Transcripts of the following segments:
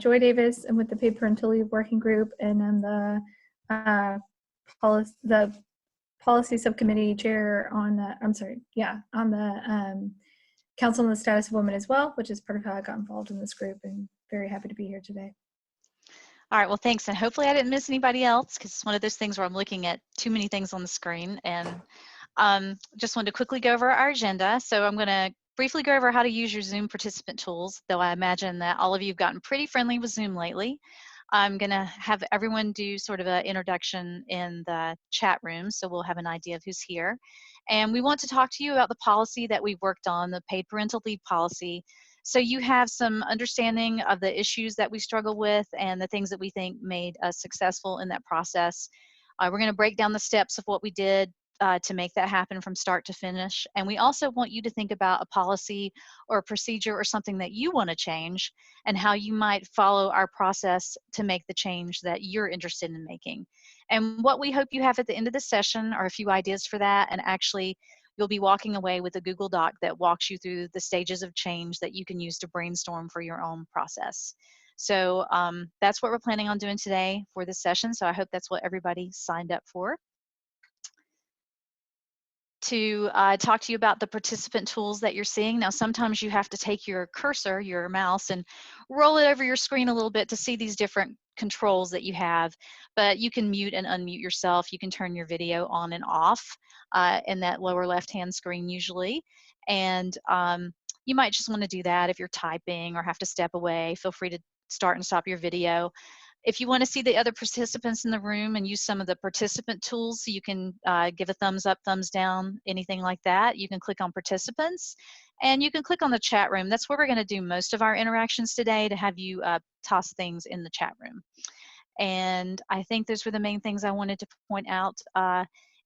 Joy Davis. I'm with the Paid Parental Leave Working Group, and I'm the policy subcommittee chair on the, on the Council on the Status of Women as well, which is part of how I got involved in this group, and very happy to be here today. All right, well, thanks. And hopefully I didn't miss anybody else, because it's one of those things where I'm looking at too many things on the screen. And just wanted to quickly go over our agenda. So I'm going to briefly go over how to use your Zoom participant tools, though I imagine that all of you have gotten pretty friendly with Zoom lately. I'm going to have everyone do sort of an introduction in the chat room, so we'll have an idea of who's here. And we want to talk to you about the policy that we've worked on, the paid parental leave policy, so you have some understanding of the issues that we struggle with and the things that we think made us successful in that process. We're going to break down the steps of what we did to make that happen from start to finish. And we also want you to think about a policy or a procedure or something that you want to change and how you might follow our process to make the change that you're interested in making. And what we hope you have at the end of the session are a few ideas for that, and actually you'll be walking away with a Google Doc that walks you through the stages of change that you can use to brainstorm for your own process. So that's what we're planning on doing today for this session. So I hope that's what everybody signed up for. To talk to you about the participant tools that you're seeing. Now, sometimes you have to take your cursor, your mouse, and roll it over your screen a little bit to see these different controls that you have, but you can mute and unmute yourself. You can turn your video on and off in that lower left-hand screen usually. And you might just want to do that if you're typing or have to step away. Feel free to start and stop your video. If you want to see the other participants in the room and use some of the participant tools, so you can give a thumbs up, thumbs down, anything like that, you can click on participants, and you can click on the chat room. That's where we're going to do most of our interactions today, to have you toss things in the chat room. And I think those were the main things I wanted to point out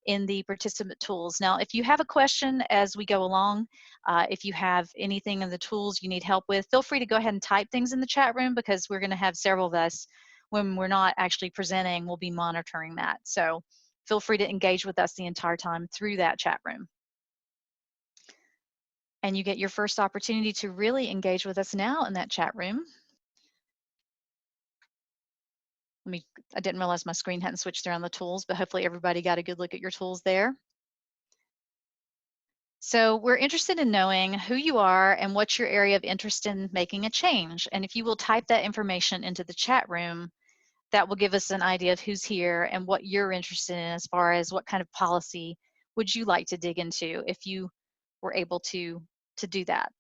in the participant tools. Now, if you have a question as we go along, if you have anything in the tools you need help with, feel free to go ahead and type things in the chat room, because we're going to have several of us, when we're not actually presenting, we'll be monitoring that. So feel free to engage with us the entire time through that chat room. And you get your first opportunity to really engage with us now in that chat room. I didn't realize my screen hadn't switched around the tools, but hopefully everybody got a good look at your tools there. So we're interested in knowing who you are and what's your area of interest in making a change. And if you will type that information into the chat room, that will give us an idea of who's here and what you're interested in, as far as what kind of policy would you like to dig into if you were able to do that.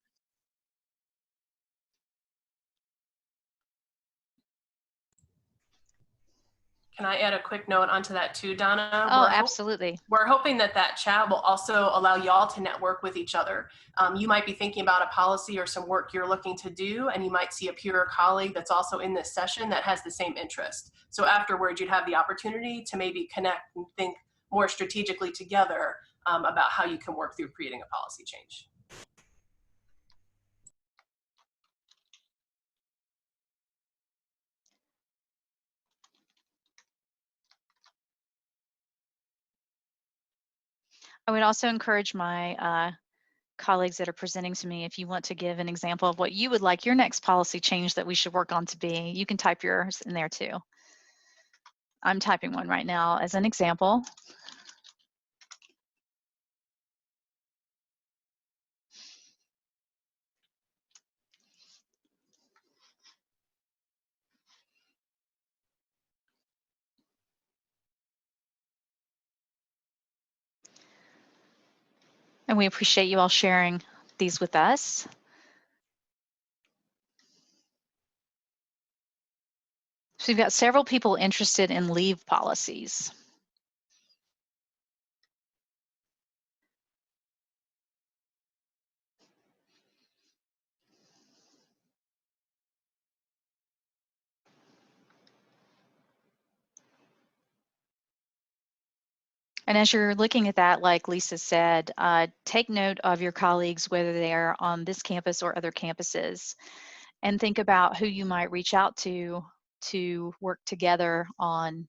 Can I add a quick note onto that too, Donna? Oh, absolutely. We're hoping that that chat will also allow y'all to network with each other. You might be thinking about a policy or some work you're looking to do, and you might see a peer or colleague that's also in this session that has the same interest. So afterwards, you'd have the opportunity to maybe connect and think more strategically together about how you can work through creating a policy change. I would also encourage my colleagues that are presenting to me, if you want to give an example of what you would like your next policy change that we should work on to be, you can type yours in there too. I'm typing one right now as an example. And we appreciate you all sharing these with us. So we've got several people interested in leave policies. And as you're looking at that, like Lisa said, take note of your colleagues, whether they are on this campus or other campuses, and think about who you might reach out to work together on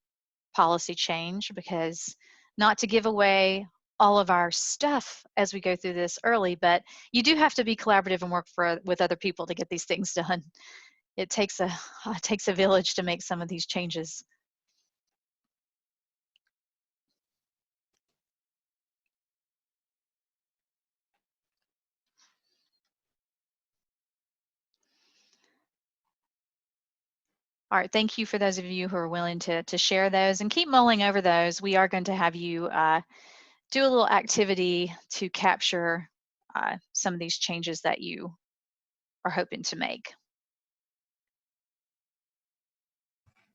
policy change, because not to give away all of our stuff as we go through this early, but you do have to be collaborative and work with other people to get these things done. it takes a it takes a village to make some of these changes. All right, thank you for those of you who are willing to share those and keep mulling over those. We are going to have you do a little activity to capture some of these changes that you are hoping to make.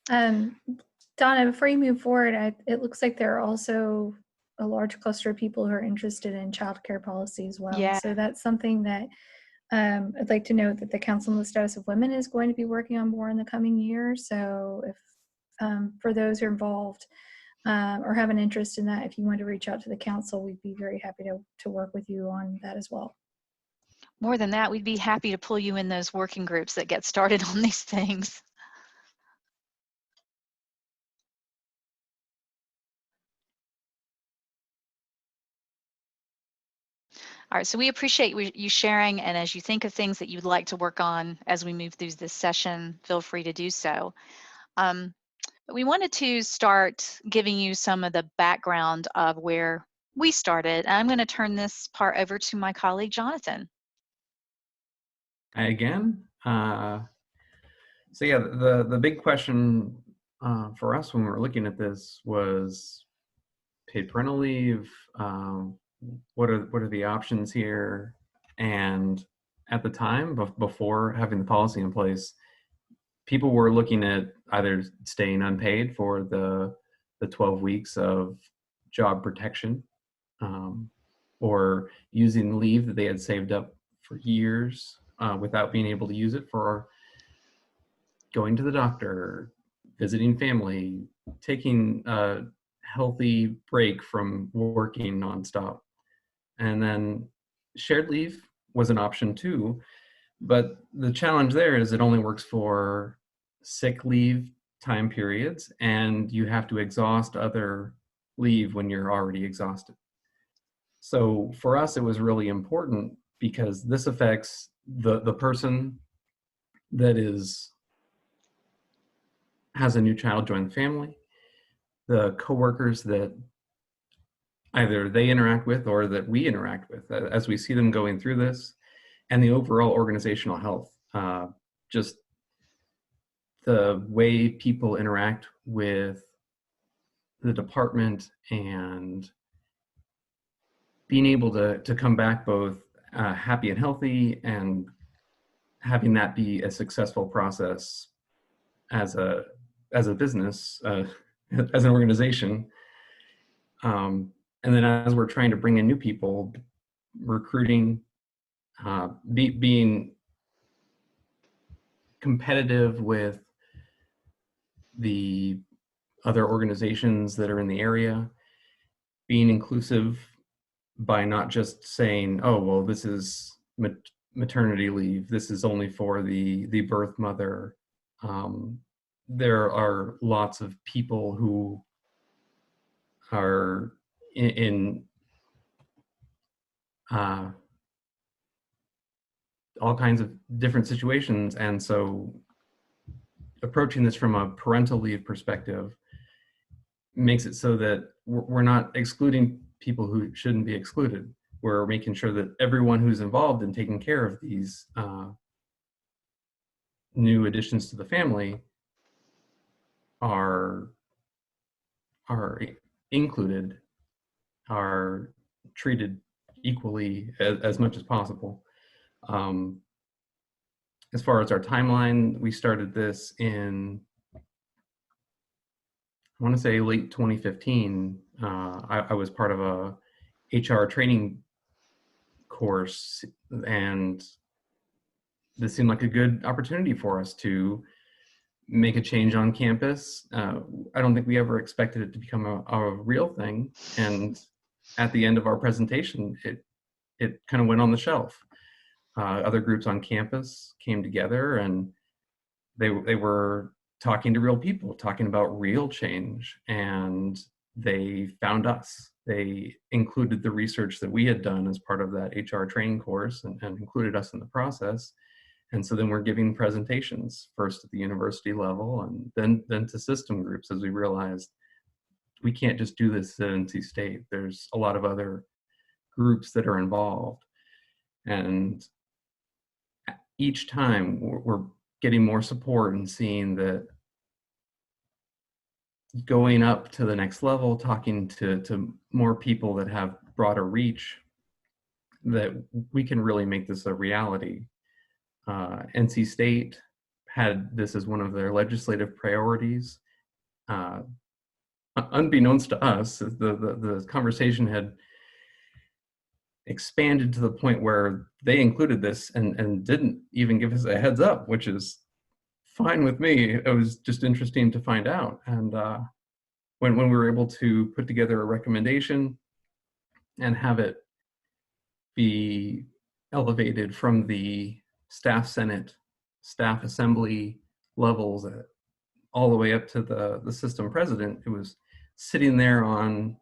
Donna, before you move forward, it looks like there are also a large cluster of people who are interested in childcare policy as well. Yeah. So that's something that I'd like to note that the Council on the Status of Women is going to be working on more in the coming year. So if for those who are involved or have an interest in that, if you want to reach out to the council, we'd be very happy to work with you on that as well. More than that, we'd be happy to pull you in those working groups that get started on these things. All right, so we appreciate you sharing, and as you think of things that you'd like to work on as we move through this session, feel free to do so. We wanted to start giving you some of the background of where we started. I'm going to turn this part over to my colleague, Jonathan. Hi again. So yeah, the big question for us when we were looking at this was paid parental leave. What are the options here? And at the time, before having the policy in place, people were looking at either staying unpaid for the 12 weeks of job protection, or using leave that they had saved up for years without being able to use it for going to the doctor, visiting family, taking a healthy break from working nonstop. And then shared leave was an option too, but the challenge there is it only works for sick leave time periods, and you have to exhaust other leave when you're already exhausted. So for us, it was really important because this affects the person that has a new child join the family, the coworkers that either they interact with or that we interact with as we see them going through this, and the overall organizational health. Just the way people interact with the department and being able to come back both happy and healthy, and having that be a successful process as a business, as an organization. And then as we're trying to bring in new people, recruiting, being competitive with the other organizations that are in the area, being inclusive by not just saying, oh, well, this is maternity leave, this is only for the birth mother. There are lots of people who are in all kinds of different situations. And so approaching this from a parental leave perspective makes it so that we're not excluding people who shouldn't be excluded. We're making sure that everyone who's involved in taking care of these new additions to the family are included, are treated equally as much as possible. As far as our timeline, we started this in, I want to say, late 2015. I was part of a HR training course, and this seemed like a good opportunity for us to make a change on campus. I don't think we ever expected it to become a real thing. And at the end of our presentation, it kind of went on the shelf. Other groups on campus came together, and they were talking to real people, talking about real change, and they found us. They included the research that we had done as part of that HR training course, and included us in the process. And so then we're giving presentations, first at the university level and then to system groups, as we realized we can't just do this at NC State. There's a lot of other groups that are involved. And each time we're getting more support and seeing that going up to the next level, talking to more people that have broader reach, that we can really make this a reality. NC State had this as one of their legislative priorities. Unbeknownst to us, the conversation had expanded to the point where they included this and didn't even give us a heads up, which is fine with me. It was just interesting to find out. And when we were able to put together a recommendation and have it be elevated from the staff senate, staff assembly levels all the way up to the system president, it was sitting there on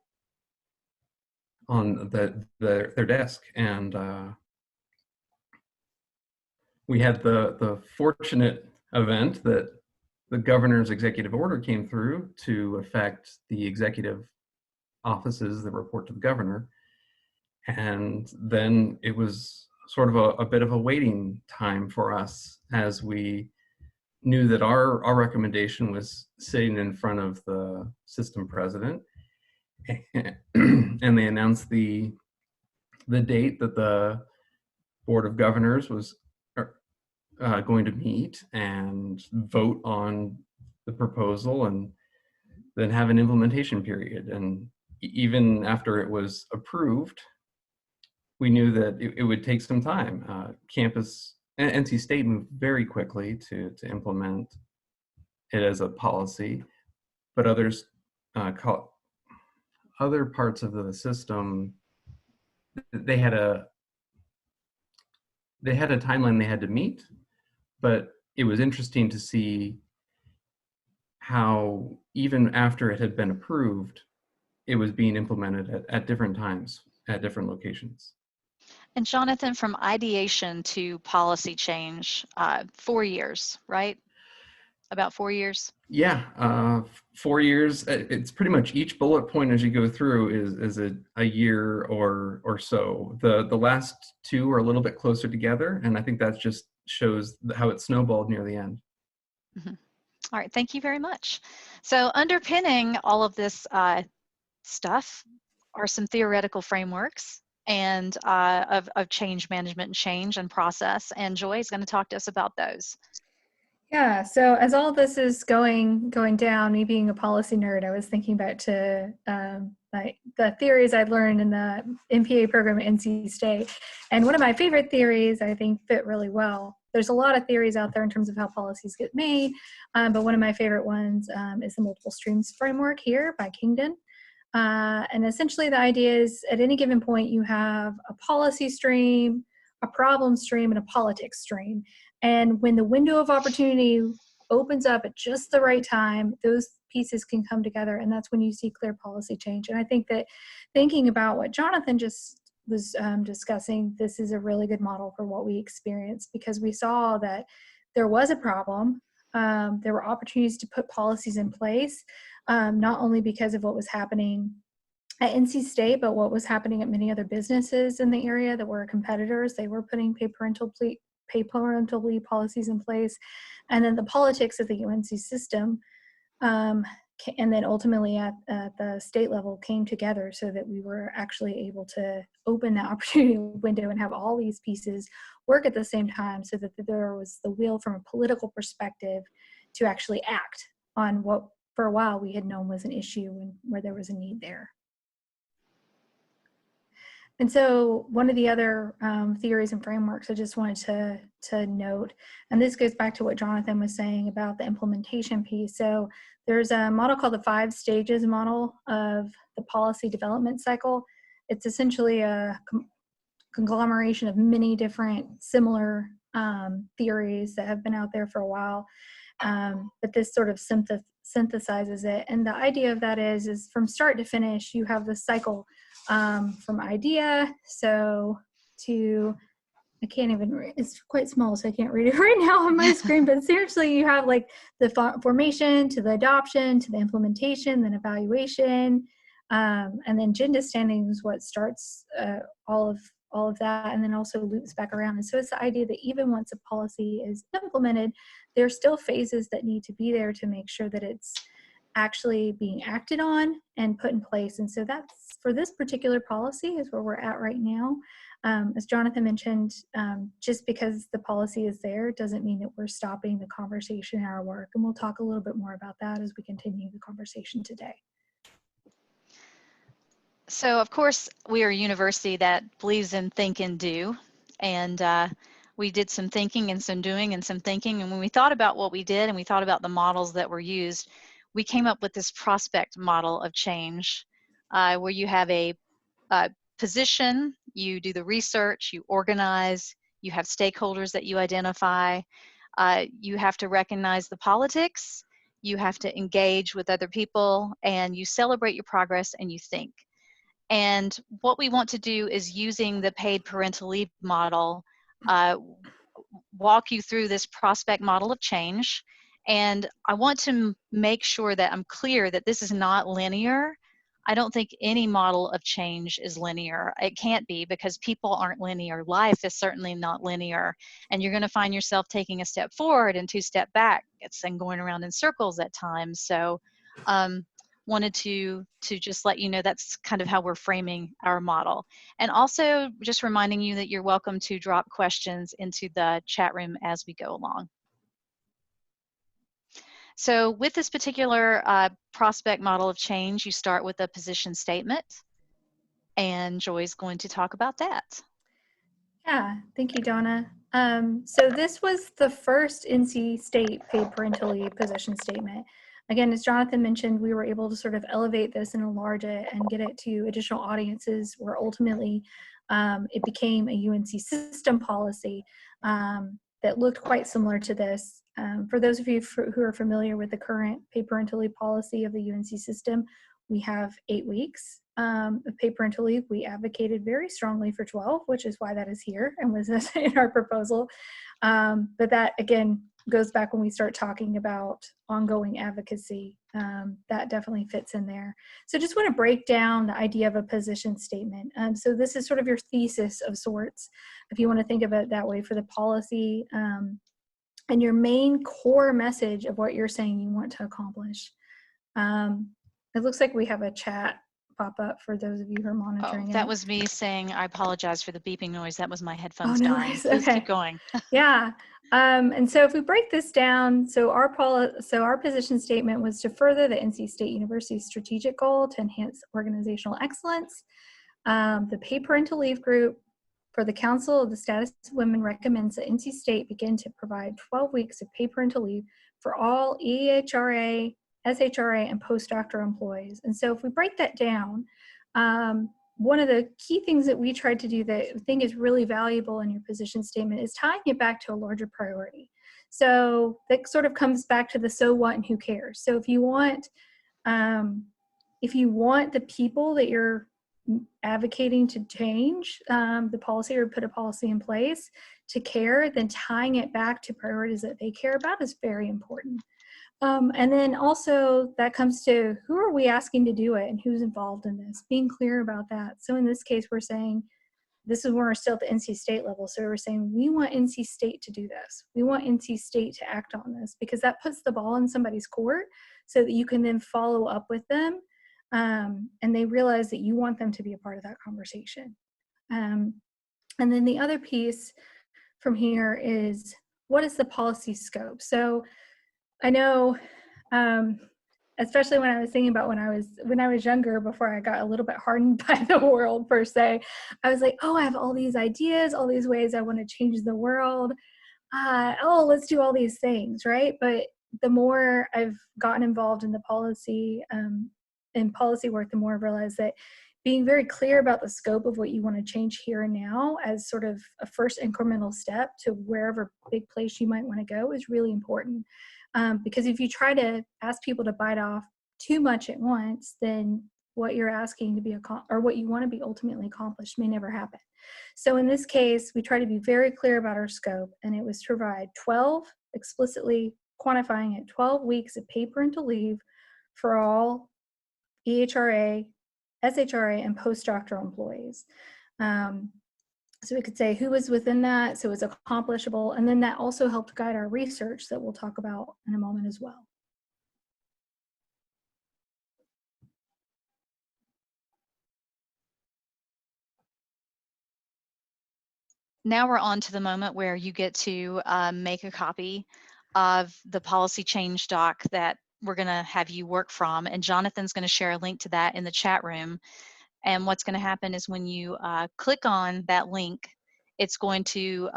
their desk. And we had the fortunate event that the governor's executive order came through to affect the executive offices that report to the governor. And then it was sort of a bit of a waiting time for us, as we knew that our recommendation was sitting in front of the system president. And they announced the date that the Board of Governors was going to meet and vote on the proposal and then have an implementation period. And even after it was approved, we knew that it would take some time. Campus, NC State moved very quickly to implement it as a policy, but others, other parts of the system, they had a timeline they had to meet. But it was interesting to see how even after it had been approved, it was being implemented at different times at different locations. And Jonathan, from ideation to policy change, 4 years, right? About 4 years? Yeah, 4 years. It's pretty much each bullet point as you go through is a year or so. The last two are a little bit closer together, and I think that just shows how it snowballed near the end. Mm-hmm. All right, thank you very much. So underpinning all of this stuff are some theoretical frameworks and of change management and change and process. And Joy is going to talk to us about those. Yeah, so as all this is going down, me being a policy nerd, I was thinking back to like the theories I'd learned in the MPA program at NC State. And one of my favorite theories I think fit really well. There's a lot of theories out there in terms of how policies get made, but one of my favorite ones is the multiple streams framework here by Kingdon. And essentially the idea is at any given point you have a policy stream, a problem stream, and a politics stream. And when the window of opportunity opens up at just the right time, those pieces can come together, and that's when you see clear policy change. And I think that thinking about what Jonathan just was discussing, this is a really good model for what we experienced, because we saw that there was a problem. There were opportunities to put policies in place, not only because of what was happening at NC State, but what was happening at many other businesses in the area that were competitors. They were putting pay parental leave policies in place. And then the politics of the UNC system, and then ultimately at the state level came together so that we were actually able to open that opportunity window and have all these pieces work at the same time, so that there was the will from a political perspective to actually act on what for a while we had known was an issue and where there was a need there. And so one of the other theories and frameworks I just wanted to note, and this goes back to what Jonathan was saying about the implementation piece. So there's a model called the 5 stages model of the policy development cycle. It's essentially a conglomeration of many different similar theories that have been out there for a while. But this sort of synthesizes it. And the idea of that is from start to finish, you have the cycle from idea, so to I can't even, it's quite small, so I can't read it right now on my screen, but seriously, you have like the formation to the adoption to the implementation, then evaluation, and then gender standing is what starts all of that, and then also loops back around. And so it's the idea that even once a policy is implemented, there are still phases that need to be there to make sure that it's actually being acted on and put in place. And so that's, for this particular policy, is where we're at right now. As Jonathan mentioned, just because the policy is there doesn't mean that we're stopping the conversation in our work. And we'll talk a little bit more about that as we continue the conversation today. So of course, we are a university that believes in think and do. And we did some thinking and some doing and some thinking. And when we thought about what we did and we thought about the models that were used, we came up with this prospect model of change, where you have a position, you do the research, you organize, you have stakeholders that you identify, you have to recognize the politics, you have to engage with other people, and you celebrate your progress and you think. And what we want to do is, using the paid parental leave model, walk you through this prospect model of change. And I want to make sure that I'm clear that this is not linear. I don't think any model of change is linear. It can't be, because people aren't linear. Life is certainly not linear. And you're going to find yourself taking a step forward and 2 steps back. It's then going around in circles at times. So wanted to just let you know that's kind of how we're framing our model. And also just reminding you that you're welcome to drop questions into the chat room as we go along. So with this particular prospect model of change, you start with a position statement, and Joy's going to talk about that. Yeah, thank you, Donna. So this was the first NC State paid parental leave position statement. Again, as Jonathan mentioned, we were able to sort of elevate this and enlarge it and get it to additional audiences, where ultimately it became a UNC system policy that looked quite similar to this. For those of you who are familiar with the current paid parental leave policy of the UNC system, we have 8 weeks of paid parental leave. We advocated very strongly for 12, which is why that is here and was in our proposal. But that, again, goes back when we start talking about ongoing advocacy. That definitely fits in there. So just want to break down the idea of a position statement. So this is sort of your thesis of sorts, if you want to think of it that way, for the policy, and your main core message of what you're saying you want to accomplish. It looks like we have a chat pop up for those of you who are monitoring. That was me saying, I apologize for the beeping noise. That was my headphones no dying. worries. Please Okay. keep going. Yeah. And so if we break this down, so our position statement was to further the NC State University's strategic goal to enhance organizational excellence. The paid parental leave group for the Council of the Status of Women recommends that NC State begin to provide 12 weeks of paid parental leave for all EHRA, SHRA, and postdoctoral employees. And so if we break that down, one of the key things that we tried to do that I think is really valuable in your position statement is tying it back to a larger priority. So that sort of comes back to the so what and who cares. So if you want the people that you're advocating to change the policy or put a policy in place to care, then tying it back to priorities that they care about is very important. And then also that comes to who are we asking to do it and who's involved in this, being clear about that. So in this case, we're saying, this is where we're still at the NC State level. So we're saying we want NC State to do this. We want NC State to act on this, because that puts the ball in somebody's court so that you can then follow up with them and they realize that you want them to be a part of that conversation. And then the other piece from here is, what is the policy scope? So I know, especially when I was thinking about when I was younger, before I got a little bit hardened by the world per se, I was like, oh, I have all these ideas, all these ways I want to change the world. Oh, let's do all these things, right? But the more I've gotten involved in the policy and policy work, the more I've realized that being very clear about the scope of what you want to change here and now as sort of a first incremental step to wherever big place you might want to go is really important. Because if you try to ask people to bite off too much at once, then what you're asking to be or what you want to be ultimately accomplished may never happen. So in this case, we try to be very clear about our scope, and it was to provide 12, explicitly quantifying it, 12 weeks of paid parental leave for all EHRA, SHRA, and postdoctoral employees. So we could say who was within that, so it's accomplishable, and then that also helped guide our research that we'll talk about in a moment as well. Now we're on to the moment where you get to make a copy of the policy change doc that we're going to have you work from, and Jonathan's going to share a link to that in the chat room. And what's going to happen is when you click on that link, it's going to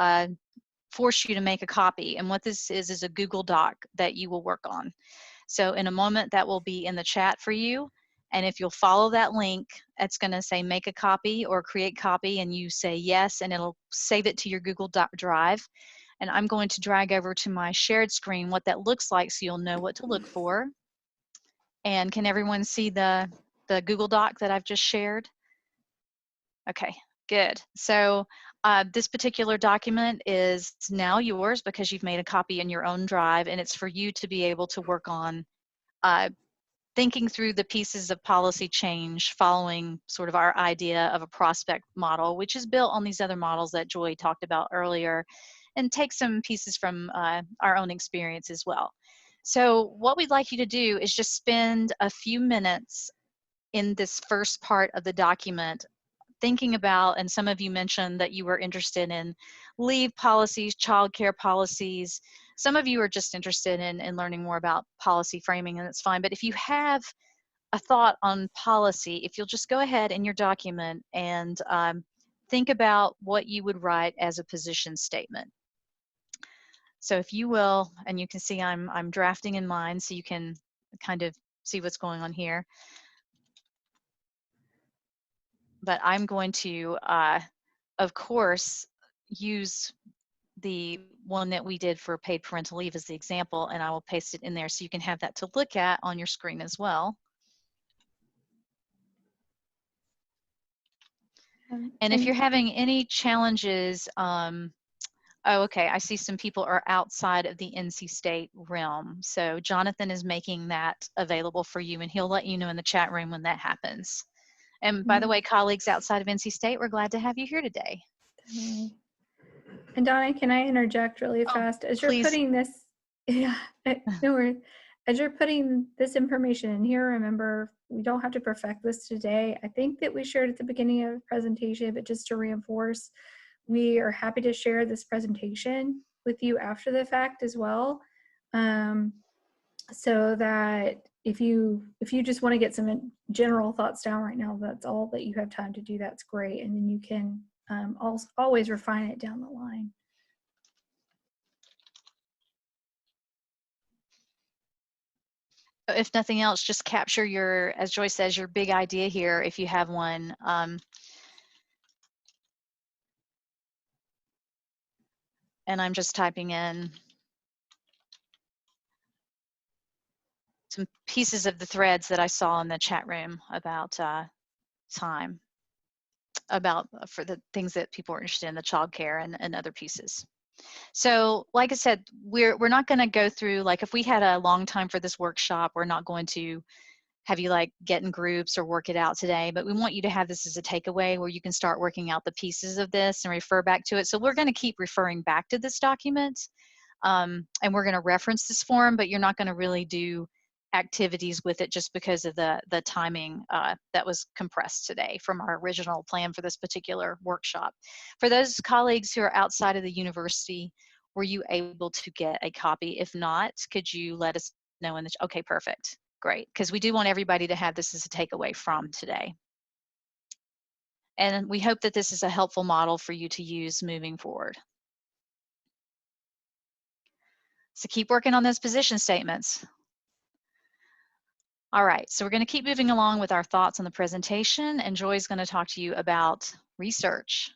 force you to make a copy. And what this is a Google Doc that you will work on. So in a moment, that will be in the chat for you. And if you'll follow that link, it's going to say make a copy or create copy, and you say yes, and it'll save it to your Google Drive. And I'm going to drag over to my shared screen what that looks like so you'll know what to look for. And can everyone see the Google Doc that I've just shared? Okay, good. So this particular document is now yours because you've made a copy in your own drive, and it's for you to be able to work on thinking through the pieces of policy change following sort of our idea of a prospect model, which is built on these other models that Joy talked about earlier, and take some pieces from our own experience as well. So what we'd like you to do is just spend a few minutes in this first part of the document thinking about, and some of you mentioned that you were interested in leave policies, childcare policies. Some of you are just interested in learning more about policy framing, and that's fine. But if you have a thought on policy, if you'll just go ahead in your document and think about what you would write as a position statement. So if you will, and you can see I'm drafting in mine so you can kind of see what's going on here. But I'm going to, of course, use the one that we did for paid parental leave as the example, and I will paste it in there so you can have that to look at on your screen as well. And if you're having any challenges, oh, okay, I see some people are outside of the NC State realm. So Jonathan is making that available for you, and he'll let you know in the chat room when that happens. And by the way, colleagues outside of NC State, we're glad to have you here today. And Donna, can I interject really fast? As you're putting this, no worries. As you're putting this information in here, remember, we don't have to perfect this today. I think that we shared at the beginning of the presentation, but just to reinforce, we are happy to share this presentation with you after the fact as well. So that if you just want to get some general thoughts down right now, that's all that you have time to do, that's great. And then you can always refine it down the line. If nothing else, just capture your, as Joyce says, your big idea here if you have one. And I'm just typing in some pieces of the threads that I saw in the chat room about time, about for the things that people are interested in, the childcare and other pieces. So like I said, we're not going to go through, like if we had a long time for this workshop, we're not going to have you like get in groups or work it out today, but we want you to have this as a takeaway where you can start working out the pieces of this and refer back to it. So we're going to keep referring back to this document, and we're going to reference this form, but you're not going to really do activities with it just because of the timing that was compressed today from our original plan for this particular workshop. For those colleagues who are outside of the university, were you able to get a copy? If not, could you let us know in the, okay, perfect. Great, because we do want everybody to have this as a takeaway from today. And we hope that this is a helpful model for you to use moving forward. So keep working on those position statements. All right, so we're going to keep moving along with our thoughts on the presentation, and Joy's going to talk to you about research.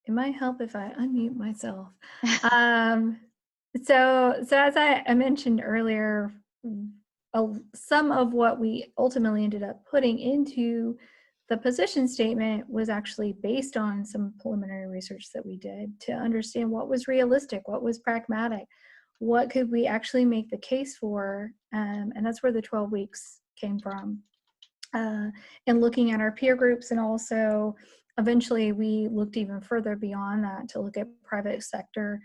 It might help if I unmute myself. So as I mentioned earlier, some of what we ultimately ended up putting into the position statement was actually based on some preliminary research that we did to understand what was realistic, what was pragmatic, what could we actually make the case for, and that's where the 12 weeks came from. And looking at our peer groups, and also eventually we looked even further beyond that to look at private sector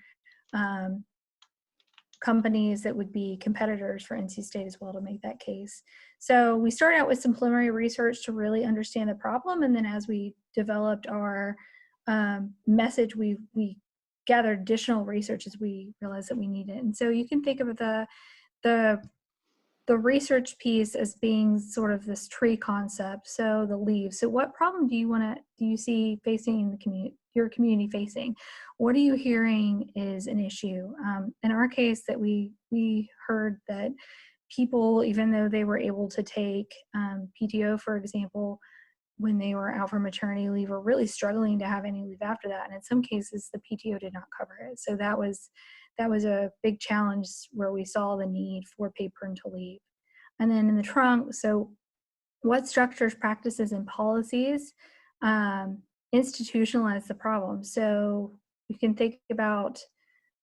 companies that would be competitors for NC State as well to make that case. So we started out with some preliminary research to really understand the problem, and then as we developed our message, we gathered additional research as we realized that we needed. And so you can think of the research piece as being sort of this tree concept. So the leaves. So what problem do you see facing the community, your community facing? What are you hearing is an issue? In our case, that we heard that people, even though they were able to take PTO, for example, when they were out for maternity leave, were really struggling to have any leave after that. And in some cases, the PTO did not cover it. So that was a big challenge where we saw the need for paid parental leave. And then in the trunk, so what structures, practices, and policies institutionalize the problem? So you can think about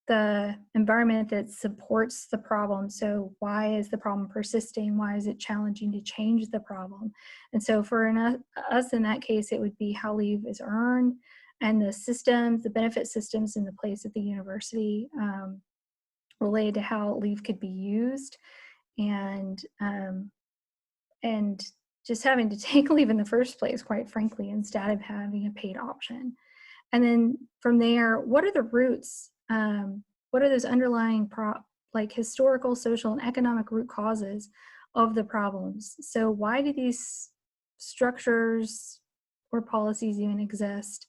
the environment that supports the problem. So why is the problem persisting? Why is it challenging to change the problem? And so for us in that case, it would be how leave is earned and the systems, the benefit systems in the place at the university related to how leave could be used, and just having to take leave in the first place, quite frankly, instead of having a paid option. And then from there, what are the roots? What are those underlying like historical, social, and economic root causes of the problems? So why do these structures or policies even exist?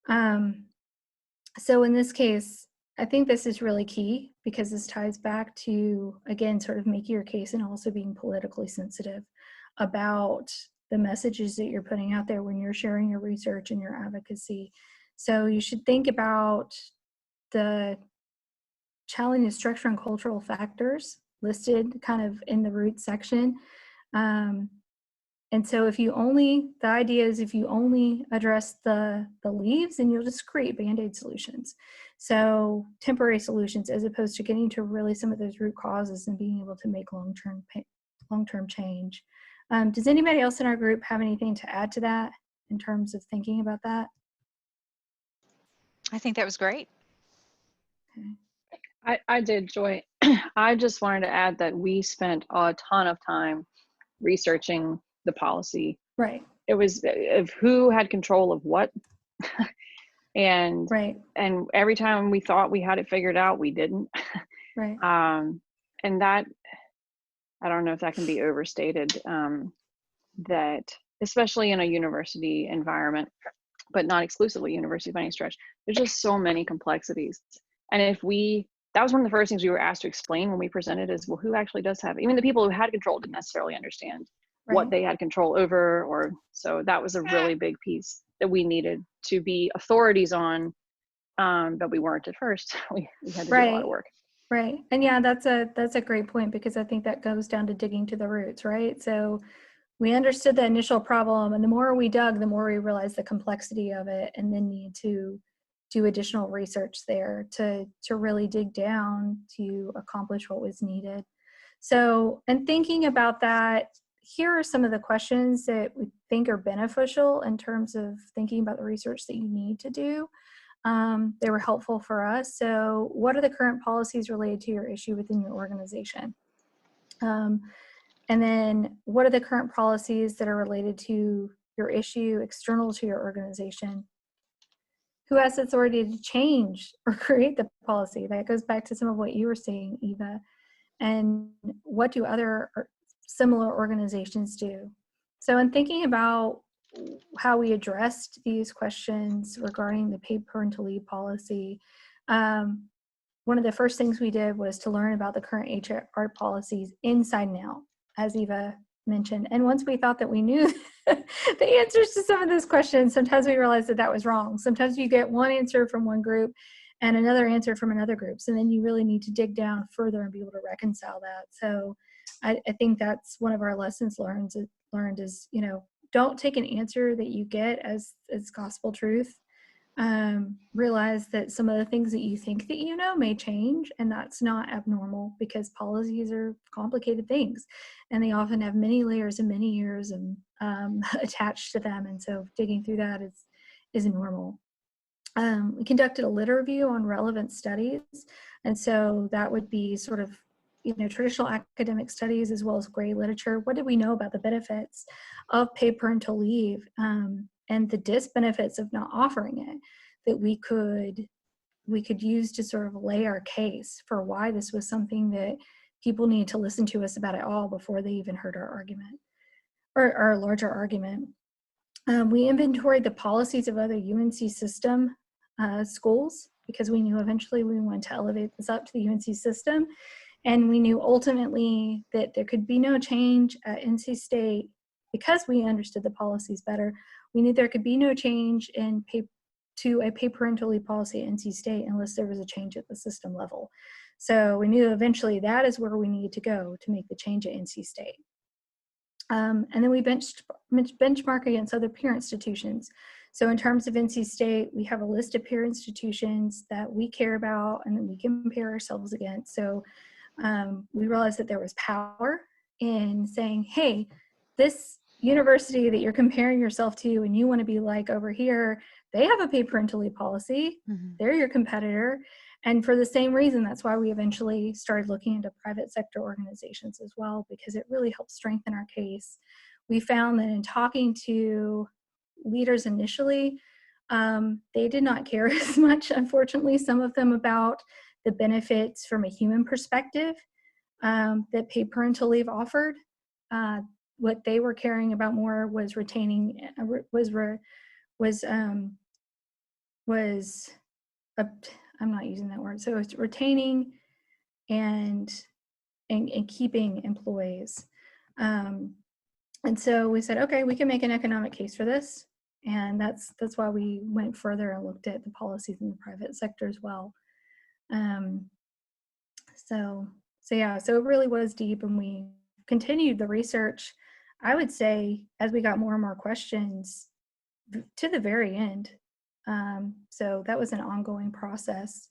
So in this case, I think this is really key because this ties back to, again, sort of making your case and also being politically sensitive about the messages that you're putting out there when you're sharing your research and your advocacy. So you should think about the challenging structure and cultural factors listed kind of in the root section. And so the idea is if you only address the leaves, then you'll just create Band-Aid solutions. So temporary solutions, as opposed to getting to really some of those root causes and being able to make long-term change. Does anybody else in our group have anything to add to that in terms of thinking about that? I think that was great. Okay. I did, Joy. I just wanted to add that we spent a ton of time researching the policy. Right. It was of who had control of what. And right. And every time we thought we had it figured out, we didn't. Right. And that, I don't know if that can be overstated, that especially in a university environment, but not exclusively university by any stretch, there's just so many complexities. And that was one of the first things we were asked to explain when we presented is, well, who actually does have, even the people who had control didn't necessarily understand what they had control over, so that was a really big piece that we needed to be authorities on, but we weren't at first. We had to do a lot of work. Right. And yeah, that's a great point, because I think that goes down to digging to the roots, right? So we understood the initial problem, and the more we dug, the more we realized the complexity of it, and then need to do additional research there to really dig down to accomplish what was needed. So, and thinking about that, here are some of the questions that we think are beneficial in terms of thinking about the research that you need to do. They were helpful for us. So what are the current policies related to your issue within your organization? And then what are the current policies that are related to your issue external to your organization? Who has authority to change or create the policy? That goes back to some of what you were saying, Eva. And what do other similar organizations do? So in thinking about how we addressed these questions regarding the paid parental leave policy, one of the first things we did was to learn about the current HR policies inside and out, as Eva mentioned. And once we thought that we knew the answers to some of those questions, sometimes we realized that was wrong. Sometimes you get one answer from one group and another answer from another group. So then you really need to dig down further and be able to reconcile that. So I think that's one of our lessons learned is, you know, don't take an answer that you get as gospel truth. Realize that some of the things that you think that you know may change, and that's not abnormal, because policies are complicated things and they often have many layers and many years and attached to them, and so digging through that is normal. We conducted a lit review on relevant studies, and so that would be sort of, you know, traditional academic studies as well as gray literature. What did we know about the benefits of paid parental leave, and the disbenefits of not offering it, that we could use to sort of lay our case for why this was something that people needed to listen to us about at all before they even heard our argument, or our larger argument. We inventoried the policies of other UNC system schools, because we knew eventually we wanted to elevate this up to the UNC system. And we knew ultimately that there could be no change at NC State because we understood the policies better. We knew there could be no change to a paid parental leave policy at NC State unless there was a change at the system level. So we knew eventually that is where we needed to go to make the change at NC State. And then we benchmark against other peer institutions. So in terms of NC State, we have a list of peer institutions that we care about and that we compare ourselves against. So we realized that there was power in saying, hey, this university that you're comparing yourself to and you want to be like over here, they have a paid parental leave policy. Mm-hmm. They're your competitor. And for the same reason, that's why we eventually started looking into private sector organizations as well, because it really helped strengthen our case. We found that in talking to leaders initially, they did not care as much, unfortunately, some of them, about the benefits from a human perspective that paid parental leave offered. What they were caring about more was retaining, I'm not using that word. So it's retaining and keeping employees. And so we said, okay, we can make an economic case for this. And that's why we went further and looked at the policies in the private sector as well. So it really was deep, and we continued the research, I would say, as we got more and more questions to the very end. So that was an ongoing process.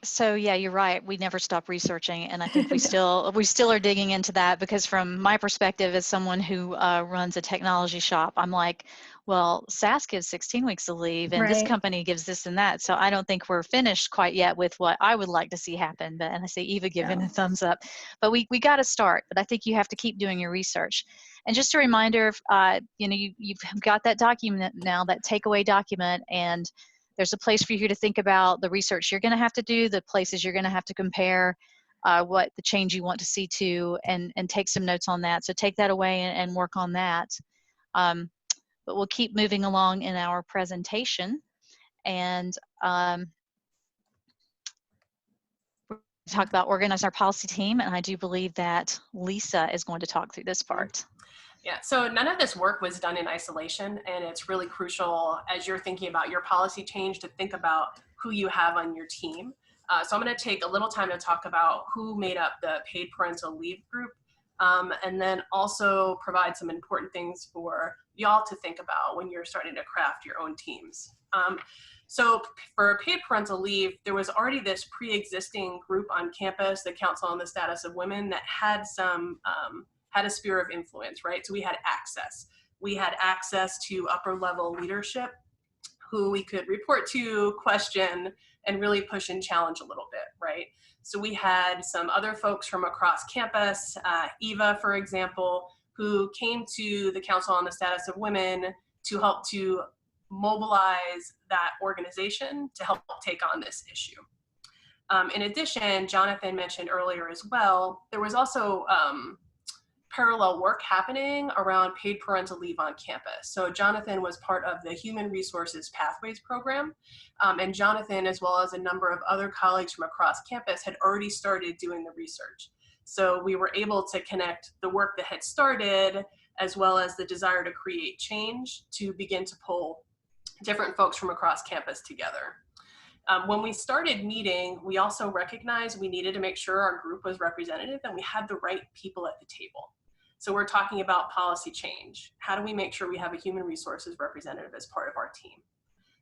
So yeah, you're right. We never stop researching, and I think we still are digging into that, because from my perspective as someone who runs a technology shop, I'm like, well, SAS gives 16 weeks of leave, and this company gives this and that. So I don't think we're finished quite yet with what I would like to see happen. But, and I see Eva giving a thumbs up. But we got to start. But I think you have to keep doing your research. And just a reminder, you know, you've got that document now, that takeaway document, and there's a place for you to think about the research you're going to have to do, the places you're going to have to compare, what the change you want to see to, and take some notes on that. So take that away and work on that. But we'll keep moving along in our presentation. And we're going to talk about organizing our policy team. And I do believe that Lisa is going to talk through this part. Yeah, so none of this work was done in isolation, and it's really crucial as you're thinking about your policy change to think about who you have on your team. So I'm going to take a little time to talk about who made up the paid parental leave group, and then also provide some important things for y'all to think about when you're starting to craft your own teams. So for paid parental leave, there was already this pre-existing group on campus, the Council on the Status of Women, that had some had a sphere of influence, right? So we had access. We had access to upper level leadership who we could report to, question, and really push and challenge a little bit, right? So we had some other folks from across campus, Eva, for example, who came to the Council on the Status of Women to help to mobilize that organization to help take on this issue. In addition, Jonathan mentioned earlier as well, there was also parallel work happening around paid parental leave on campus. So Jonathan was part of the Human Resources Pathways program, and Jonathan, as well as a number of other colleagues from across campus, had already started doing the research. So we were able to connect the work that had started, as well as the desire to create change, to begin to pull different folks from across campus together. When we started meeting, we also recognized we needed to make sure our group was representative and we had the right people at the table. So we're talking about policy change. How do we make sure we have a human resources representative as part of our team?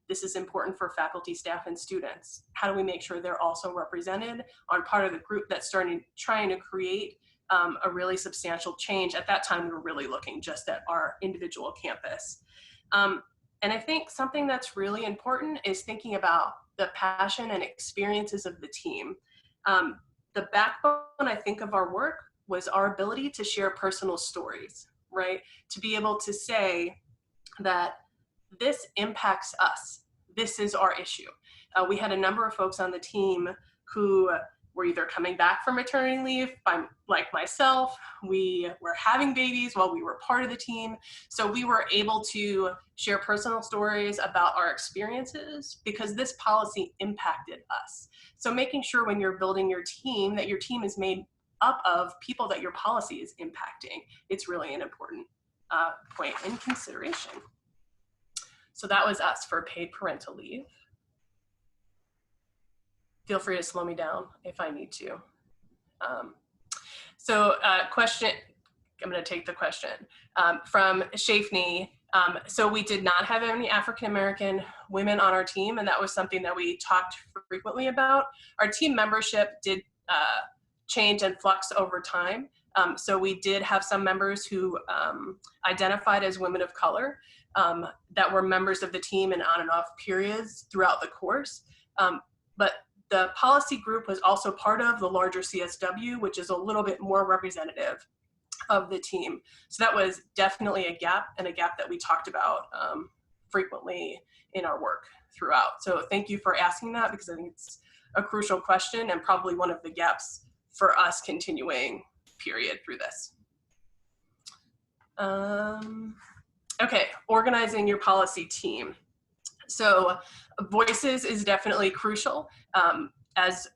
This is important for faculty, staff, and students. How do we make sure they're also represented on part of the group that's trying to create a really substantial change? At that time, we were really looking just at our individual campus. And I think something that's really important is thinking about the passion and experiences of the team. The backbone, I think, of our work was our ability to share personal stories, right? To be able to say that this impacts us. This is our issue. We had a number of folks on the team who were either coming back from maternity leave, like myself. We were having babies while we were part of the team. So we were able to share personal stories about our experiences because this policy impacted us. So making sure when you're building your team that your team is made up of people that your policy is impacting, it's really an important point in consideration. So that was us for paid parental leave. Feel free to slow me down if I need to. Question, I'm gonna take the question from Shafni. So we did not have any African-American women on our team, and that was something that we talked frequently about. Our team membership did change and flux over time. So we did have some members who identified as women of color that were members of the team in on and off periods throughout the course. But the policy group was also part of the larger CSW, which is a little bit more representative of the team. So that was definitely a gap, and a gap that we talked about frequently in our work throughout. So thank you for asking that, because I think it's a crucial question and probably one of the gaps for us continuing period through this. Okay, organizing your policy team. So voices is definitely crucial, as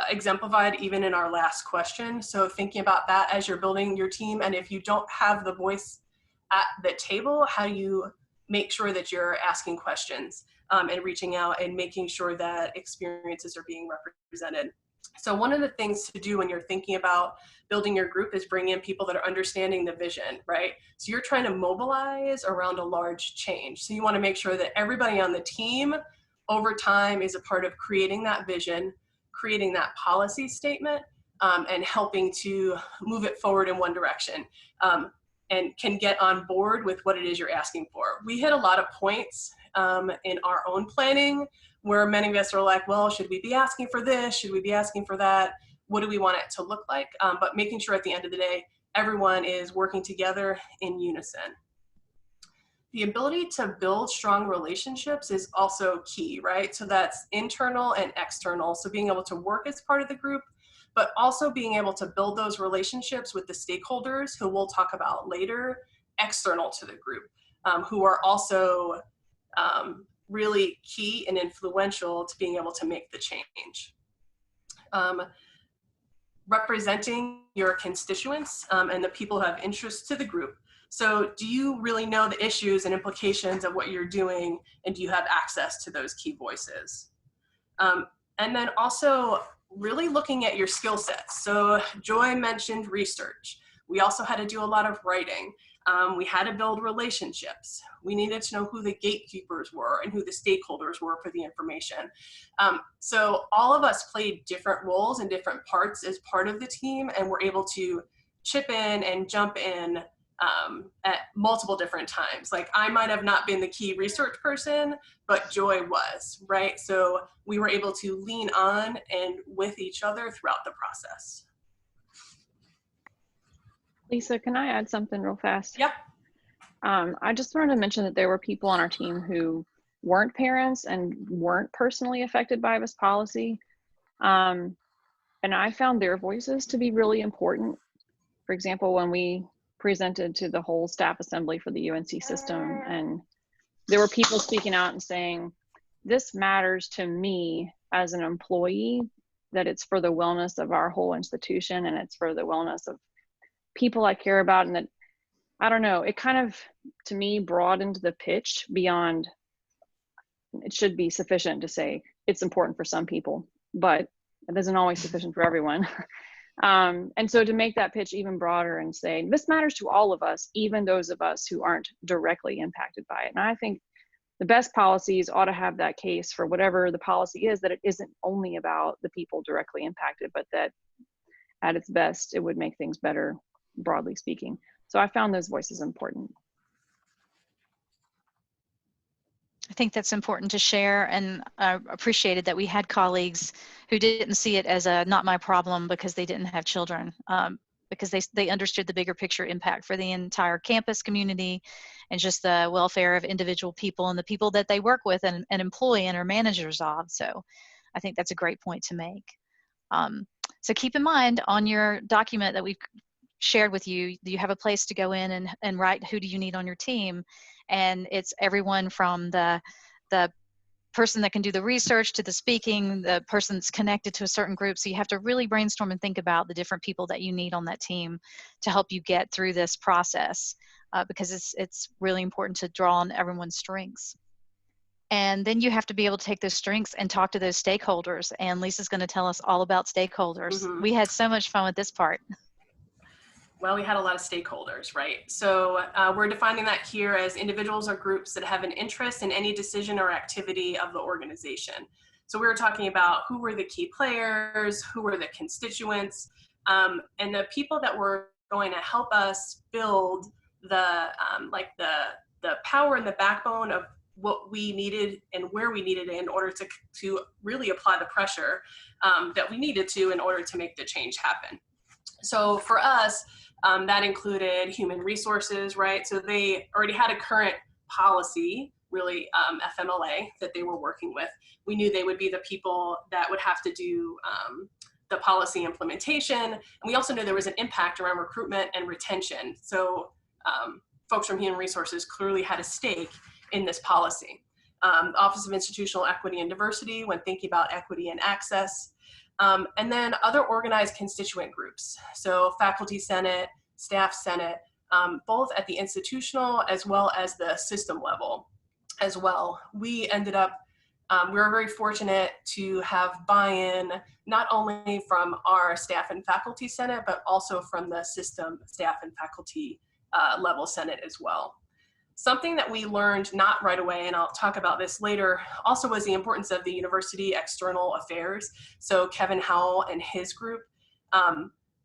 exemplified even in our last question. So thinking about that as you're building your team, and if you don't have the voice at the table, how do you make sure that you're asking questions and reaching out and making sure that experiences are being represented? So one of the things to do when you're thinking about building your group is bring in people that are understanding the vision, right? So you're trying to mobilize around a large change. So you want to make sure that everybody on the team over time is a part of creating that vision, creating that policy statement, and helping to move it forward in one direction, and can get on board with what it is you're asking for. We hit a lot of points in our own planning where many of us are like, well, should we be asking for this? Should we be asking for that? What do we want it to look like? But making sure at the end of the day, everyone is working together in unison. The ability to build strong relationships is also key, right? So that's internal and external. So being able to work as part of the group, but also being able to build those relationships with the stakeholders who we'll talk about later, external to the group, who are also really key and influential to being able to make the change. Representing your constituents and the people who have interests to the group. So do you really know the issues and implications of what you're doing, and do you have access to those key voices? And then also really looking at your skill sets. So Joy mentioned research. We also had to do a lot of writing. We had to build relationships. We needed to know who the gatekeepers were and who the stakeholders were for the information. So all of us played different roles and different parts as part of the team, and were able to chip in and jump in at multiple different times. Like I might have not been the key research person, but Joy was, right? So we were able to lean on and with each other throughout the process. Lisa, can I add something real fast? Yep. I just wanted to mention that there were people on our team who weren't parents and weren't personally affected by this policy. And I found their voices to be really important. For example, when we presented to the whole staff assembly for the UNC system, and there were people speaking out and saying, this matters to me as an employee, that it's for the wellness of our whole institution, and it's for the wellness of people I care about. And that, I don't know, it kind of, to me, broadened the pitch beyond, it should be sufficient to say, it's important for some people, but it isn't always sufficient for everyone. And so to make that pitch even broader and say, this matters to all of us, even those of us who aren't directly impacted by it. And I think the best policies ought to have that case for whatever the policy is, that it isn't only about the people directly impacted, but that at its best, it would make things better, broadly speaking. So I found those voices important. I think that's important to share, and I appreciated that we had colleagues who didn't see it as a not my problem because they didn't have children, because they understood the bigger picture impact for the entire campus community and just the welfare of individual people and the people that they work with and employ and are managers of. So I think that's a great point to make. So keep in mind on your document that we've shared with you, you have a place to go in and write who do you need on your team. And it's everyone from the person that can do the research to the speaking, the person that's connected to a certain group. So you have to really brainstorm and think about the different people that you need on that team to help you get through this process, because it's really important to draw on everyone's strengths. And then you have to be able to take those strengths and talk to those stakeholders. And Lisa's going to tell us all about stakeholders. Mm-hmm. We had so much fun with this part. Well, we had a lot of stakeholders, right? So we're defining that here as individuals or groups that have an interest in any decision or activity of the organization. So we were talking about who were the key players, who were the constituents, and the people that were going to help us build the power and the backbone of what we needed and where we needed it in order to really apply the pressure that we needed to in order to make the change happen. So for us, that included human resources, right? So they already had a current policy, really FMLA, that they were working with. We knew they would be the people that would have to do the policy implementation. And we also knew there was an impact around recruitment and retention. So folks from human resources clearly had a stake in this policy. Office of Institutional Equity and Diversity, when thinking about equity and access. And then other organized constituent groups. So faculty senate, staff senate, both at the institutional as well as the system level as well. We ended up, we were very fortunate to have buy-in not only from our staff and faculty senate, but also from the system staff and faculty level senate as well. Something that we learned not right away, and I'll talk about this later, also was the importance of the university external affairs. So Kevin Howell and his group,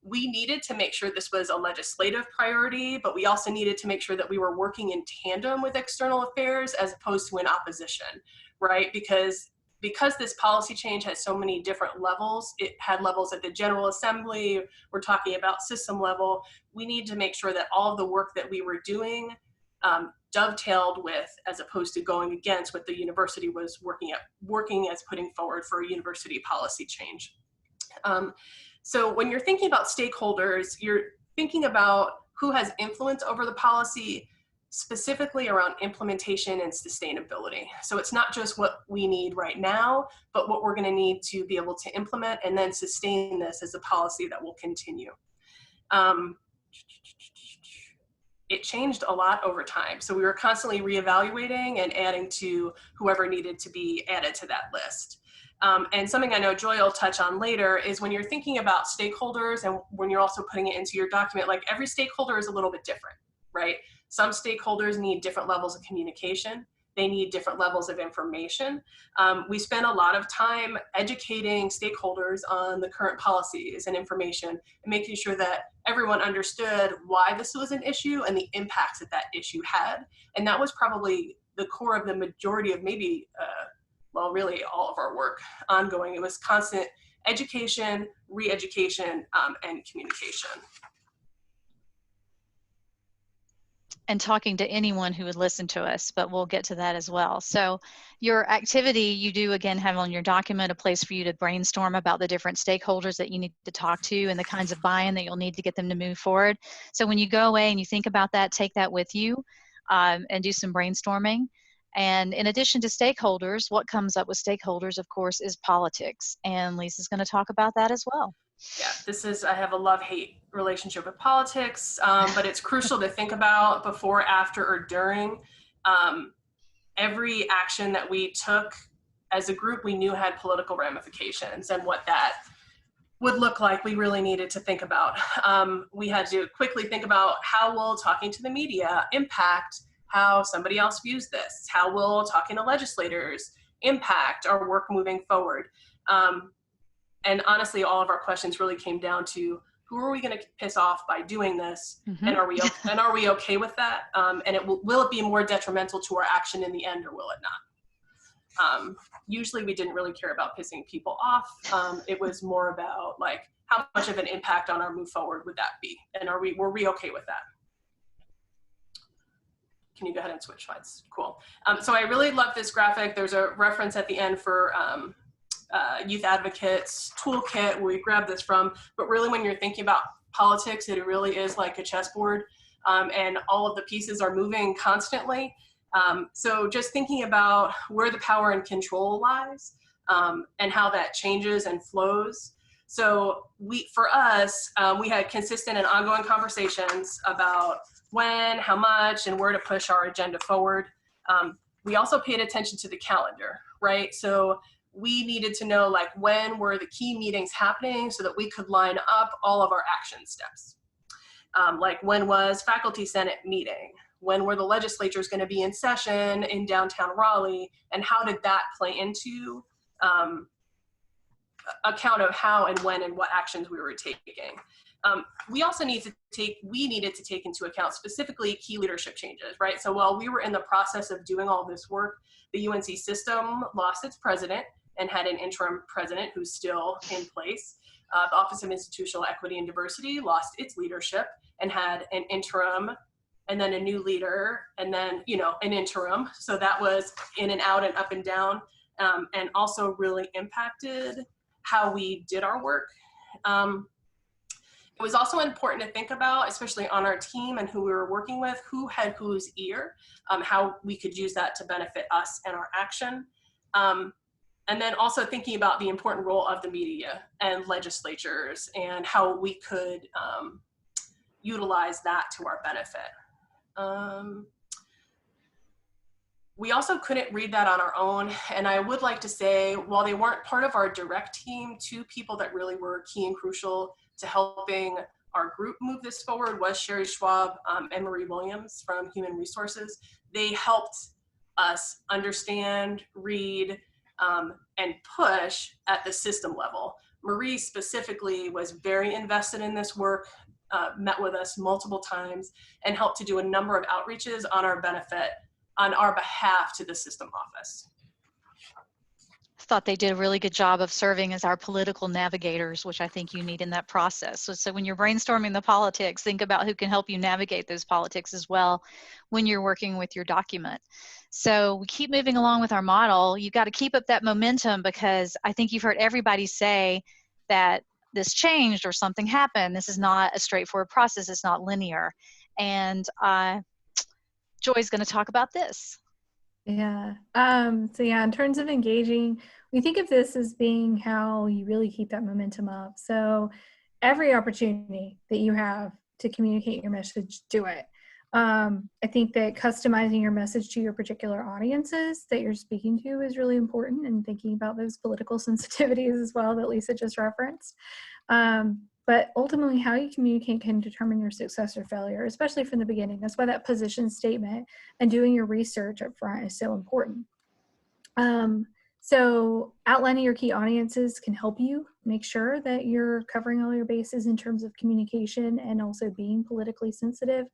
we needed to make sure this was a legislative priority, but we also needed to make sure that we were working in tandem with external affairs as opposed to in opposition, right? Because this policy change has so many different levels, it had levels at the General Assembly, we're talking about system level, we need to make sure that all of the work that we were doing dovetailed with, as opposed to going against what the university was working as putting forward for a university policy change. So when you're thinking about stakeholders, you're thinking about who has influence over the policy, specifically around implementation and sustainability. So it's not just what we need right now, but what we're going to need to be able to implement and then sustain this as a policy that will continue. It changed a lot over time. So we were constantly reevaluating and adding to whoever needed to be added to that list. And something I know Joy will touch on later is when you're thinking about stakeholders and when you're also putting it into your document, like every stakeholder is a little bit different, right? Some stakeholders need different levels of communication. They need different levels of information. We spent a lot of time educating stakeholders on the current policies and information and making sure that everyone understood why this was an issue and the impacts that that issue had. And that was probably the core of the majority of maybe, well, really all of our work ongoing. It was constant education, re-education, and communication. And talking to anyone who would listen to us, but we'll get to that as well. So your activity, you do again have on your document a place for you to brainstorm about the different stakeholders that you need to talk to and the kinds of buy-in that you'll need to get them to move forward. So when you go away and you think about that, take that with you and do some brainstorming. And in addition to stakeholders, what comes up with stakeholders, of course, is politics. And Lisa's going to talk about that as well. Yeah, I have a love-hate relationship with politics, but it's crucial to think about before, after, or during. Every action that we took as a group, we knew had political ramifications, and what that would look like, we really needed to think about. We had to quickly think about how will talking to the media impact how somebody else views this? How will talking to legislators impact our work moving forward? And honestly, all of our questions really came down to, who are we going to piss off by doing this? Mm-hmm. And are we okay with that? And will it be more detrimental to our action in the end, or will it not? Usually we didn't really care about pissing people off. It was more about like, how much of an impact on our move forward would that be? And were we okay with that? Can you go ahead and switch slides? Cool. So I really love this graphic. There's a reference at the end for Youth Advocates Toolkit, where we grabbed this from. But really, when you're thinking about politics, it really is like a chessboard, and all of the pieces are moving constantly. So just thinking about where the power and control lies, and how that changes and flows. So for us, we had consistent and ongoing conversations about when, how much, and where to push our agenda forward. We also paid attention to the calendar, right? So we needed to know like when were the key meetings happening so that we could line up all of our action steps. Like when was faculty senate meeting? When were the legislatures going to be in session in downtown Raleigh? And how did that play into account of how and when and what actions we were taking? We also needed to take into account specifically key leadership changes, right? So while we were in the process of doing all this work, the UNC system lost its president and had an interim president who's still in place. The Office of Institutional Equity and Diversity lost its leadership and had an interim, and then a new leader, and then, an interim. So that was in and out and up and down, and also really impacted how we did our work. It was also important to think about, especially on our team and who we were working with, who had whose ear, how we could use that to benefit us and our action. And then also thinking about the important role of the media and legislatures and how we could utilize that to our benefit. We also couldn't read that on our own. And I would like to say, while they weren't part of our direct team, two people that really were key and crucial to helping our group move this forward was Sherry Schwab and Marie Williams from Human Resources. They helped us understand, read, and push at the system level. Marie specifically was very invested in this work, met with us multiple times, and helped to do a number of outreaches on our behalf to the system office. I thought they did a really good job of serving as our political navigators, which I think you need in that process. So when you're brainstorming the politics, think about who can help you navigate those politics as well when you're working with your document. So we keep moving along with our model. You've got to keep up that momentum, because I think you've heard everybody say that this changed or something happened. This is not a straightforward process. It's not linear. And Joy's going to talk about this. Yeah. So yeah, in terms of engaging, we think of this as being how you really keep that momentum up. So every opportunity that you have to communicate your message, do it. I think that customizing your message to your particular audiences that you're speaking to is really important, and thinking about those political sensitivities as well that Lisa just referenced. But ultimately, how you communicate can determine your success or failure, especially from the beginning. That's why that position statement and doing your research up front is so important. So outlining your key audiences can help you make sure that you're covering all your bases in terms of communication, and also being politically sensitive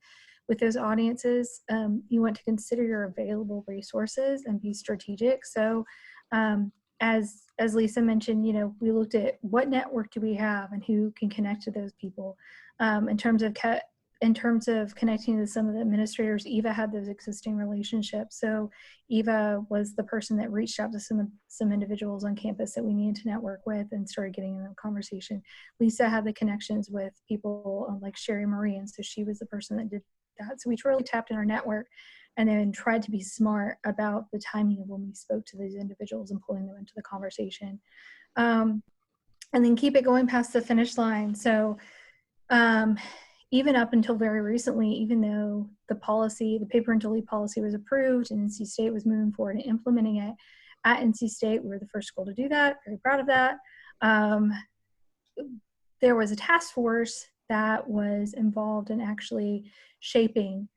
with those audiences. You want to consider your available resources and be strategic. So as Lisa mentioned, we looked at what network do we have and who can connect to those people. In terms of connecting to some of the administrators, Eva had those existing relationships. So Eva was the person that reached out to some individuals on campus that we needed to network with and started getting in a conversation. Lisa had the connections with people like Sherry Marie, and so she was the person that did that. So we really tapped in our network, and then tried to be smart about the timing of when we spoke to these individuals and pulling them into the conversation. And then keep it going past the finish line. So even up until very recently, even though the parental leave policy was approved and NC State was moving forward and implementing it, at NC State, we were the first school to do that. Very proud of that. There was a task force that was involved in actually shaping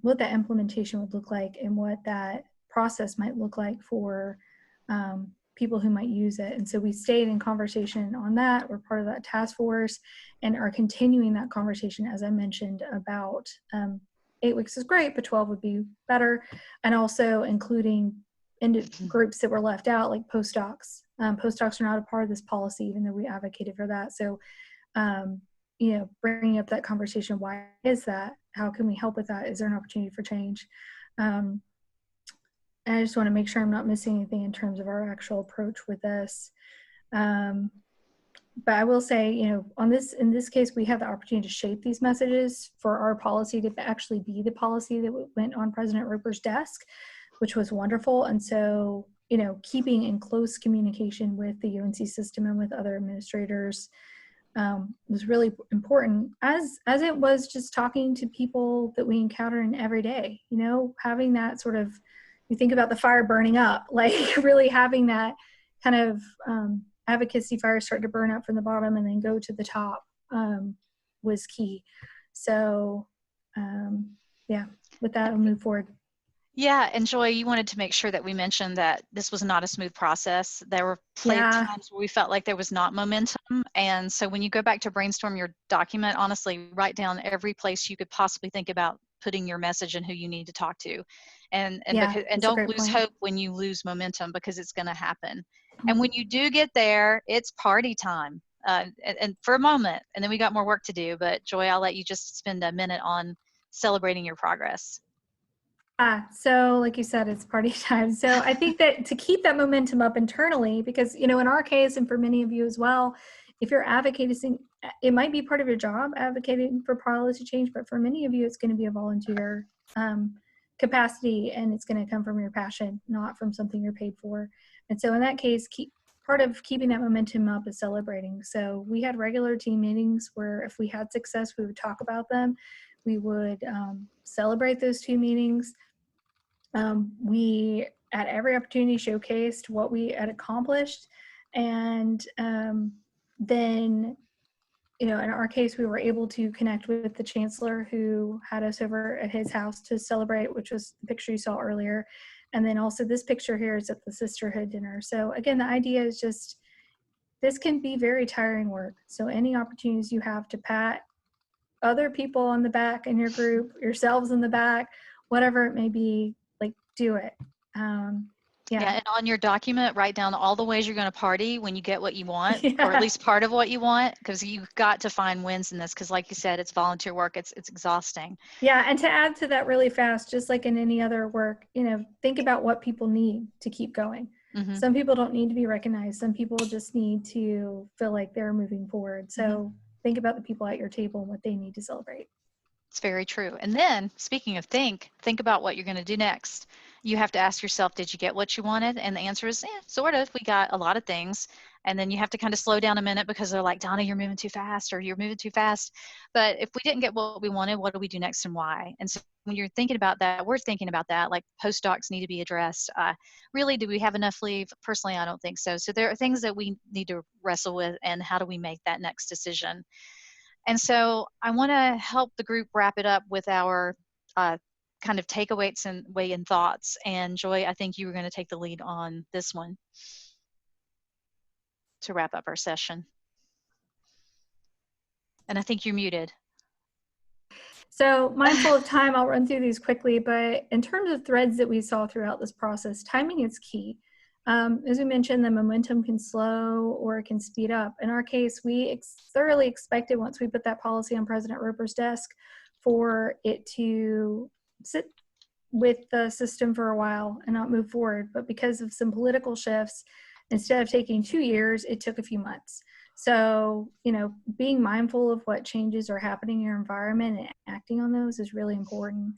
what that implementation would look like and what that process might look like for people who might use it. And so we stayed in conversation on that. We're part of that task force and are continuing that conversation, as I mentioned, about 8 weeks is great, but 12 would be better. And also including into groups that were left out, like postdocs. Postdocs are not a part of this policy, even though we advocated for that. So, you know, bringing up that conversation, why is that? How can we help with that? Is there an opportunity for change? And I just want to make sure I'm not missing anything in terms of our actual approach with this. But I will say, you know, in this case, we have the opportunity to shape these messages for our policy to actually be the policy that went on President Roper's desk, which was wonderful. And so, you know, keeping in close communication with the UNC system and with other administrators was really important, as it was just talking to people that we encounter in every day, you know, having that sort of, you think about the fire burning up, like really having that kind of advocacy fire start to burn up from the bottom and then go to the top was key. So yeah, with that, I'll move forward. Yeah, and Joy, you wanted to make sure that we mentioned that this was not a smooth process. There were times where we felt like there was not momentum. And so when you go back to brainstorm your document, honestly, write down every place you could possibly think about putting your message and who you need to talk to. And don't lose hope when you lose momentum, because it's going to happen. Mm-hmm. And when you do get there, it's party time and for a moment, and then we got more work to do. But Joy, I'll let you just spend a minute on celebrating your progress. So like you said, it's party time. So I think that to keep that momentum up internally, because, you know, in our case, and for many of you as well, if you're advocating, it might be part of your job advocating for policy change, but for many of you, it's going to be a volunteer capacity, and it's going to come from your passion, not from something you're paid for. And so in that case, part of keeping that momentum up is celebrating. So we had regular team meetings where if we had success, we would talk about them. We would celebrate those 2 meetings. We, at every opportunity, showcased what we had accomplished. And then, you know, in our case, we were able to connect with the chancellor who had us over at his house to celebrate, which was the picture you saw earlier. And then also this picture here is at the sisterhood dinner. So again, the idea is just, this can be very tiring work. So any opportunities you have to pat other people on the back in your group, yourselves in the back, whatever it may be, like, do it. Yeah, and on your document, write down all the ways you're going to party when you get what you want, or at least part of what you want, because you've got to find wins in this, because like you said, it's volunteer work, it's exhausting. Yeah, and to add to that really fast, just like in any other work, you know, think about what people need to keep going. Mm-hmm. Some people don't need to be recognized. Some people just need to feel like they're moving forward. So think about the people at your table and what they need to celebrate. It's very true. And then, speaking of think about what you're going to do next. You have to ask yourself, did you get what you wanted? And the answer is, sort of. We got a lot of things. And then you have to kind of slow down a minute, because they're like, Donna, you're moving too fast, or you're moving too fast. But if we didn't get what we wanted, what do we do next and why? And so when you're thinking about that, we're thinking about that, like postdocs need to be addressed. Really, do we have enough leave? Personally, I don't think so. So there are things that we need to wrestle with, and how do we make that next decision? And so I want to help the group wrap it up with our kind of takeaways and weigh-in thoughts. And Joy, I think you were going to take the lead on this one to wrap up our session. And I think you're muted. So mindful of time, I'll run through these quickly, but in terms of threads that we saw throughout this process, timing is key. As we mentioned, the momentum can slow or it can speed up. In our case, we thoroughly expected, once we put that policy on President Roper's desk, for it to sit with the system for a while and not move forward. But because of some political shifts, instead of taking 2 years, it took a few months. So, you know, being mindful of what changes are happening in your environment and acting on those is really important.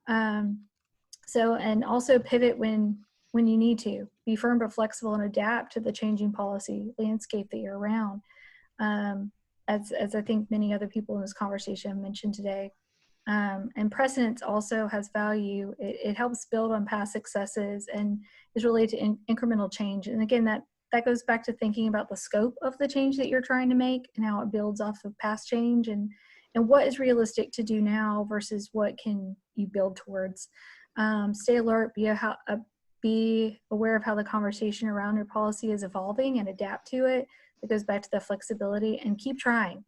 And also pivot when you need to. Be firm but flexible and adapt to the changing policy landscape that you're around. As I think many other people in this conversation mentioned today. And precedence also has value. It helps build on past successes and is related to incremental change. And again, that goes back to thinking about the scope of the change that you're trying to make and how it builds off of past change, and what is realistic to do now versus what can you build towards. Stay alert, be aware of how the conversation around your policy is evolving and adapt to it. It goes back to the flexibility, and keep trying.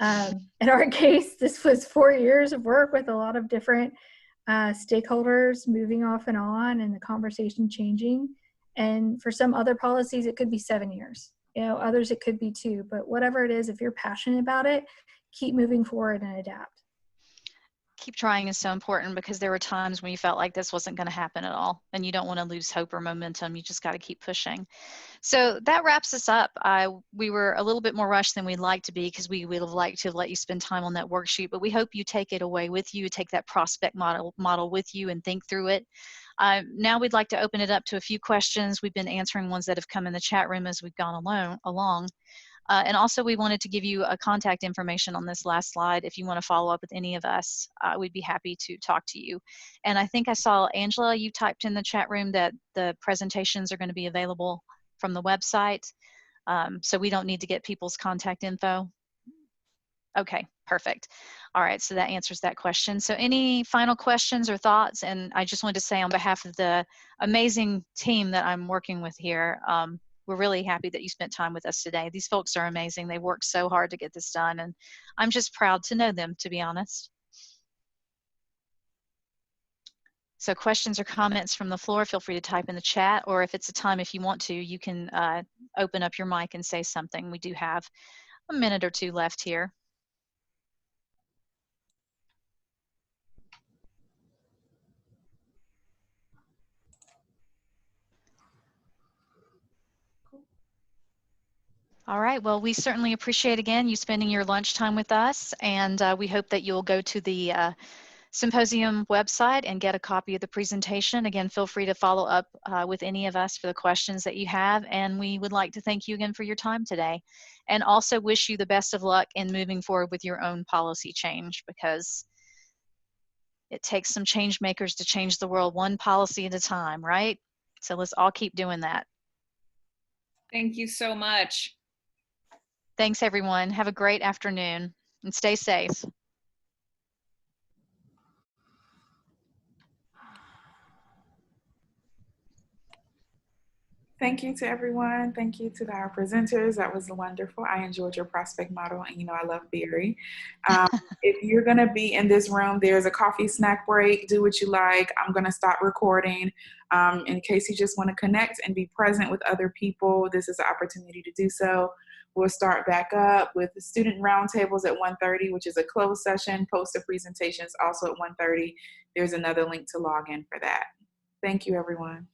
In our case, this was 4 years of work with a lot of different stakeholders moving off and on, and the conversation changing. And for some other policies, it could be 7 years. Others it could be 2. But whatever it is, if you're passionate about it, keep moving forward and adapt. Keep trying is so important, because there were times when you felt like this wasn't going to happen at all, and you don't want to lose hope or momentum. You just got to keep pushing. So that wraps us up. We were a little bit more rushed than we'd like to be, because we would have liked to let you spend time on that worksheet, but we hope you take it away with you, take that prospect model with you and think through it. Now we'd like to open it up to a few questions. We've been answering ones that have come in the chat room as we've gone along. And also, we wanted to give you a contact information on this last slide. If you want to follow up with any of us, we'd be happy to talk to you. And I think I saw, Angela, you typed in the chat room that the presentations are going to be available from the website. So we don't need to get people's contact info. Okay, perfect. All right, so that answers that question. So any final questions or thoughts? And I just wanted to say, on behalf of the amazing team that I'm working with here, we're really happy that you spent time with us today. These folks are amazing. They worked so hard to get this done, and I'm just proud to know them, to be honest. So questions or comments from the floor, feel free to type in the chat, or if it's a time, if you want to, you can open up your mic and say something. We do have a minute or two left here. All right, well, we certainly appreciate, again, you spending your lunchtime with us, and we hope that you'll go to the Symposium website and get a copy of the presentation. Again, feel free to follow up with any of us for the questions that you have, and we would like to thank you again for your time today, and also wish you the best of luck in moving forward with your own policy change, because it takes some change makers to change the world, one policy at a time, right? So let's all keep doing that. Thank you so much. Thanks, everyone. Have a great afternoon, and stay safe. Thank you to everyone. Thank you to our presenters. That was wonderful. I enjoyed your prospect model, and I love Barry. If you're going to be in this room, there's a coffee snack break. Do what you like. I'm going to stop recording. In case you just want to connect and be present with other people, this is an opportunity to do so. We'll start back up with the student roundtables at 1:30, which is a closed session. Poster presentations also at 1:30. There's another link to log in for that. Thank you, everyone.